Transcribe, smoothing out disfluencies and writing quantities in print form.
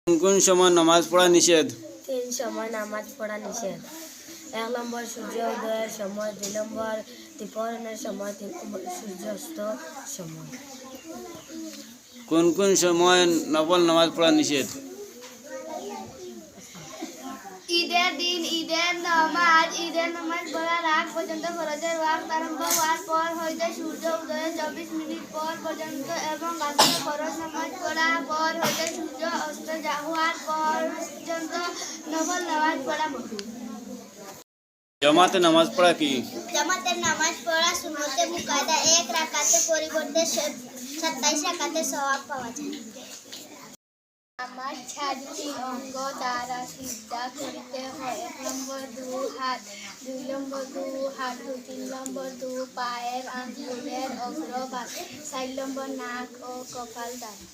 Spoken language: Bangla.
কোন কোন সময় নামাজ পড়া নিষেধ? তিন সময় নামাজ পড়া নিষেধ। 1 নম্বর সূর্য উদয়ের সময়, 2 নম্বর দীপহরণের সময়, 3 নম্বর সূর্যাস্ত সময়। কোন কোন সময় নফল নামাজ পড়া নিষেধ? ঈদের দিন ঈদের নামাজ পড়ার আগ পর্যন্ত ফরজের ওয়াক্ত আরম্ভ হওয়ার পর হইতে সূর্য উদয়ের 24 মিনিট পর পর্যন্ত এবং আসরের ফরজ নামাজ পড়ার পর হইতে সূর্য অস্ত হওয়ার পর পর্যন্ত নফল নামাজ পড়া মকরুহ। জামাতে নামাজ পড়া কি? জামাতের নামাজ পড়া সুন্নতে মুকাদ্দা, 1 রাকাতের পরিবর্তে 27 রাকাতের সওয়াব পাওয়া যায়। নামাজ 6টি অঙ্গ দ্বারা সিজদা করিতে হয়। 1 নম্বর 2 হাত, 2 নম্বর 2 হাঁটু, 3 নম্বর 2 পায়ের আঙ্গুলের অগ্রভাগ, 4 নম্বর নাক ও কপাল দ্বারা।